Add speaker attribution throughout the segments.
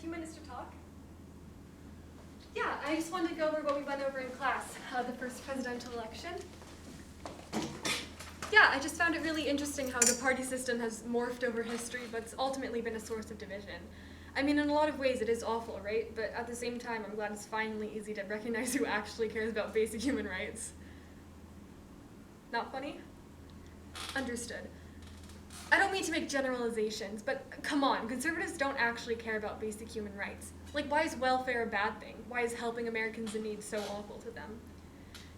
Speaker 1: few minutes to talk? Yeah, I just wanted to go over what we went over in class, the first presidential election. Yeah, I just found it really interesting how the party system has morphed over history, but it's ultimately been a source of division. I mean, in a lot of ways it is awful, right? But at the same time, I'm glad it's finally easy to recognize who actually cares about basic human rights. Not funny? Understood. I don't mean to make generalizations, but come on, conservatives don't actually care about basic human rights. Like, why is welfare a bad thing? Why is helping Americans in need so awful to them?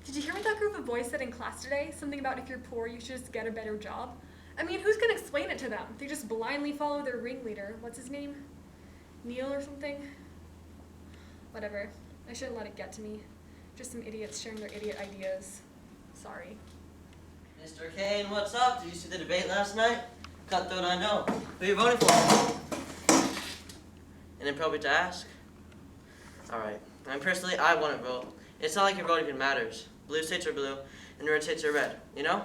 Speaker 1: Did you hear what that group of boys said in class today? Something about if you're poor, you should just get a better job? I mean, who's gonna explain it to them? They just blindly follow their ringleader. What's his name? Neil or something? Whatever. I shouldn't let it get to me. Just some idiots sharing their idiot ideas. Sorry.
Speaker 2: Mr. Kane, what's up? Did you see the debate last night? Cutthroat, I know. Who are you voting for? Inappropriate to ask? Alright. Personally, I wouldn't vote. It's not like your vote even matters. Blue states are blue, and red states are red, you know?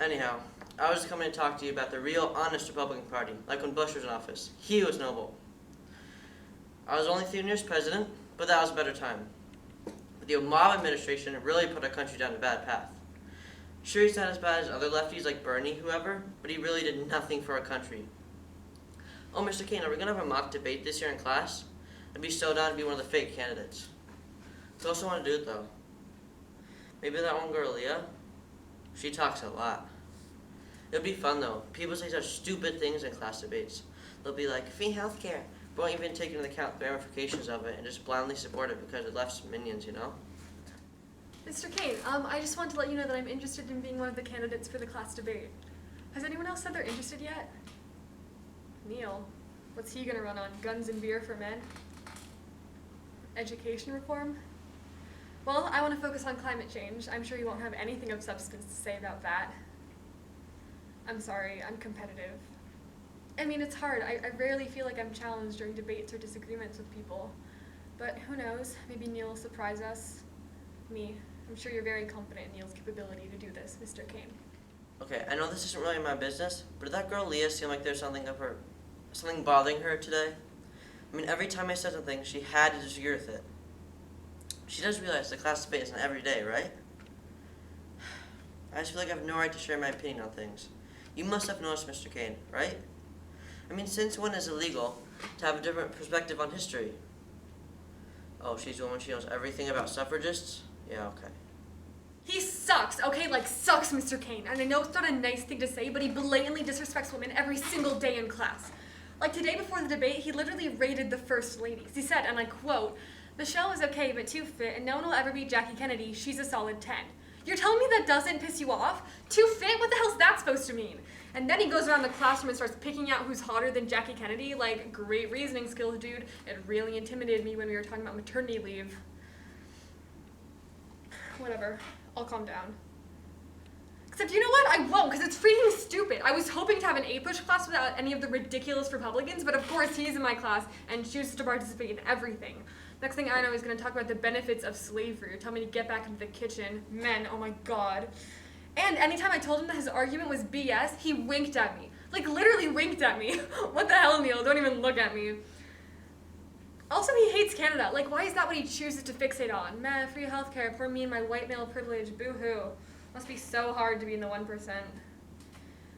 Speaker 2: Anyhow, I was just coming to talk to you about the real, honest Republican Party, like when Bush was in office. He was noble. I was only 3 years president, but that was a better time. But the Obama administration really put our country down a bad path. Sure, he's not as bad as other lefties like Bernie, whoever, but he really did nothing for our country. Oh, Mr. Kane, are we going to have a mock debate this year in class? I'd be so down to be one of the fake candidates. I also want to do it, though. Maybe that one girl, Leah? She talks a lot. It'll be fun, though. People say such stupid things in class debates. They'll be like, free healthcare, but won't even take into account the ramifications of it and just blindly support it because it left's minions, you know?
Speaker 1: Mr. Kane, I just wanted to let you know that I'm interested in being one of the candidates for the class debate. Has anyone else said they're interested yet? Neil, what's he gonna run on? Guns and beer for men? Education reform? Well, I want to focus on climate change. I'm sure you won't have anything of substance to say about that. I'm sorry, I'm competitive. I mean, it's hard. I rarely feel like I'm challenged during debates or disagreements with people. But who knows? Maybe Neil will surprise us. Me. I'm sure you're very confident in Neil's capability to do this, Mr. Kane.
Speaker 2: Okay, I know this isn't really my business, but did that girl Leah seem like there's something bothering her today? I mean, every time I said something, she had to disagree with it. She does realize the class debate isn't every day, right? I just feel like I have no right to share my opinion on things. You must have noticed, Mr. Kane, right? I mean, since when is it illegal to have a different perspective on history? Oh, she's the woman, she knows everything about suffragists? Yeah, okay.
Speaker 1: He sucks, okay? Like, sucks, Mr. Kane. And I know it's not a nice thing to say, but he blatantly disrespects women every single day in class. Like, today before the debate, he literally rated the first ladies. He said, and I quote, "Michelle is okay, but too fit, and no one will ever beat Jackie Kennedy. She's a solid 10. You're telling me that doesn't piss you off? Too fit? What the hell's that supposed to mean? And then he goes around the classroom and starts picking out who's hotter than Jackie Kennedy. Like, great reasoning skills, dude. It really intimidated me when we were talking about maternity leave. Whatever. I'll calm down. Except, you know what? I won't, because it's freaking stupid. I was hoping to have an A-push class without any of the ridiculous Republicans, but of course he's in my class and chooses to participate in everything. Next thing I know, he's going to talk about the benefits of slavery or tell me to get back into the kitchen. Men, oh my god. And anytime I told him that his argument was BS, he winked at me. Like, literally winked at me. What the hell, Neil? Don't even look at me. Also, he hates Canada. Like, why is that what he chooses to fixate on? Meh, free healthcare, poor me and my white male privilege, boo-hoo. Must be so hard to be in the 1%.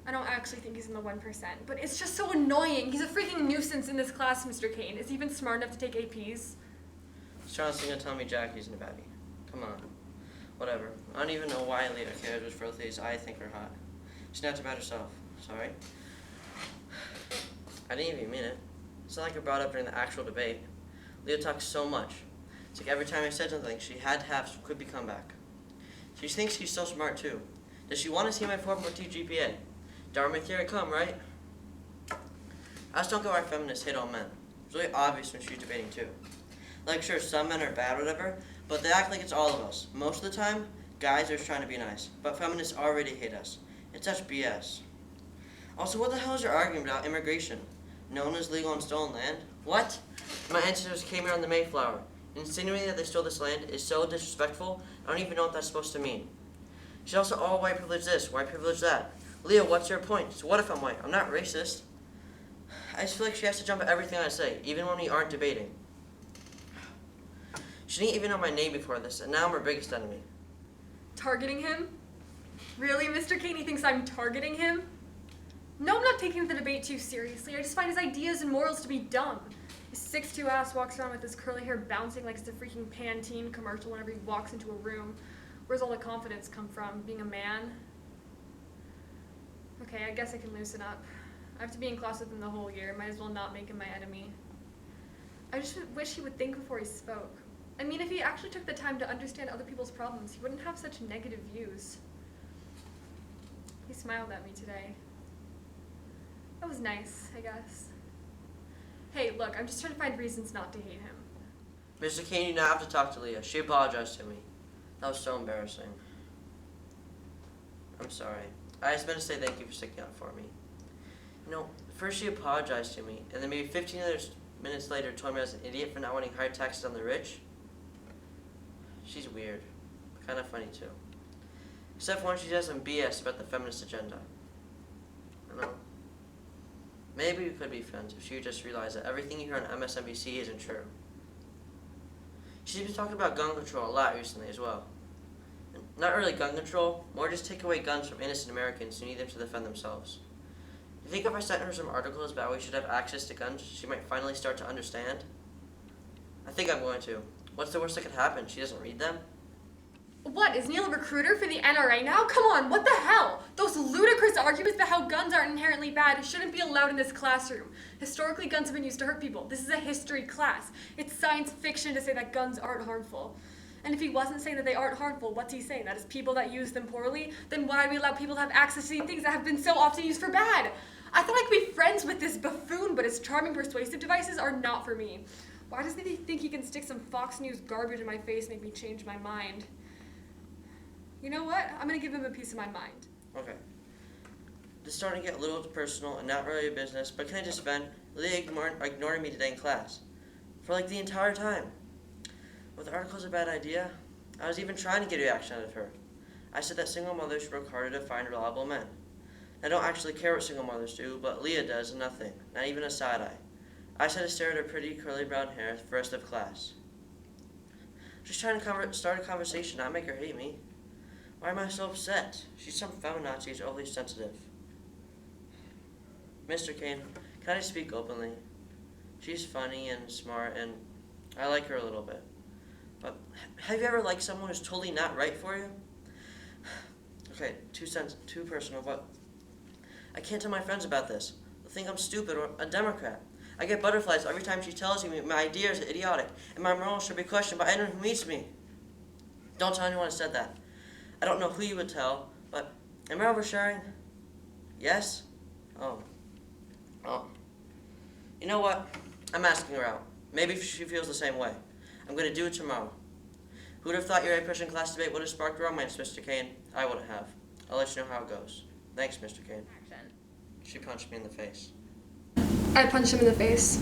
Speaker 1: I don't actually think he's in the 1%, but it's just so annoying. He's a freaking nuisance in this class, Mr. Kane. Is he even smart enough to take APs?
Speaker 2: Charles's gonna tell me Jackie's in a baddie. Come on. Whatever. I don't even know why Leah cares which birthdays I think are hot. She's not about herself. Sorry. I didn't even mean it. It's not like I brought up during the actual debate. Leah talks so much. It's like every time I said something, she had to have some quippy comeback. She thinks she's so smart, too. Does she want to see my 4.2 GPA? Dartmouth, here I come, right? I just don't get why feminists hate all men. It's really obvious when she's debating, too. Like, sure, some men are bad or whatever, but they act like it's all of us. Most of the time, guys are just trying to be nice. But feminists already hate us. It's such BS. Also, what the hell is your argument about immigration? No one is legal on stolen land? What? My ancestors came here on the Mayflower. Insinuating that they stole this land is so disrespectful, I don't even know what that's supposed to mean. She's also all white privilege this, white privilege that. Leah, what's your point? So what if I'm white? I'm not racist. I just feel like she has to jump at everything I say, even when we aren't debating. She didn't even know my name before this, and now I'm her biggest enemy.
Speaker 1: Targeting him? Really, Mr. Caney thinks I'm targeting him? No, I'm not taking the debate too seriously. I just find his ideas and morals to be dumb. His 6'2" ass walks around with his curly hair bouncing like it's a freaking Pantene commercial whenever he walks into a room. Where's all the confidence come from? Being a man? Okay, I guess I can loosen up. I have to be in class with him the whole year. Might as well not make him my enemy. I just wish he would think before he spoke. I mean, if he actually took the time to understand other people's problems, he wouldn't have such negative views. He smiled at me today. That was nice, I guess. Hey, look, I'm just trying to find reasons not to hate him.
Speaker 2: Mr. Kane, you now have to talk to Leah. She apologized to me. That was so embarrassing. I'm sorry. I just meant to say thank you for sticking up for me. You know, first she apologized to me, and then maybe 15 minutes later told me I was an idiot for not wanting higher taxes on the rich. She's weird. Kind of funny, too. Except for when she says some BS about the feminist agenda. I know. Maybe we could be friends if she would just realize that everything you hear on MSNBC isn't true. She's been talking about gun control a lot recently as well. And not really gun control, more just take away guns from innocent Americans who need them to defend themselves. You think if I sent her some articles about how we should have access to guns, she might finally start to understand? I think I'm going to. What's the worst that could happen? She doesn't read them?
Speaker 1: What, is Neil a recruiter for the NRA now? Come on, what the hell? Those ludicrous arguments about how guns aren't inherently bad shouldn't be allowed in this classroom. Historically, guns have been used to hurt people. This is a history class. It's science fiction to say that guns aren't harmful. And if he wasn't saying that they aren't harmful, what's he saying? That it's people that use them poorly? Then why do we allow people to have access to these things that have been so often used for bad? I thought I could be friends with this buffoon, but his charming persuasive devices are not for me. Why does he think he can stick some Fox News garbage in my face and make me change my mind? You know what? I'm going to give him a piece of my mind.
Speaker 2: Okay. This is starting to get a little personal and not really a business, but can I just vent? Leah ignoring me today in class. For like the entire time. With the article's a bad idea, I was even trying to get a reaction out of her. I said that single mothers work harder to find reliable men. I don't actually care what single mothers do, but Leah does and nothing, not even a side eye. I said to stare at her pretty curly brown hair for the rest of class. Just trying to start a conversation, not make her hate me. Why am I so upset? She's some feminazi who's overly sensitive. Mr. Kane, can I speak openly? She's funny and smart, and I like her a little bit. But have you ever liked someone who's totally not right for you? Okay, too personal, but I can't tell my friends about this. They'll think I'm stupid or a Democrat. I get butterflies every time she tells me my ideas are idiotic and my morals should be questioned by anyone who meets me. Don't tell anyone I said that. I don't know who you would tell, but am I oversharing? Yes? Oh. You know what? I'm asking her out. Maybe she feels the same way. I'm going to do it tomorrow. Who would have thought your A-Pushing class debate would have sparked romance, Mr. Kane? I wouldn't have. I'll let you know how it goes. Thanks, Mr. Kane.
Speaker 1: Action.
Speaker 2: She punched me in the face.
Speaker 1: I punched him in the face.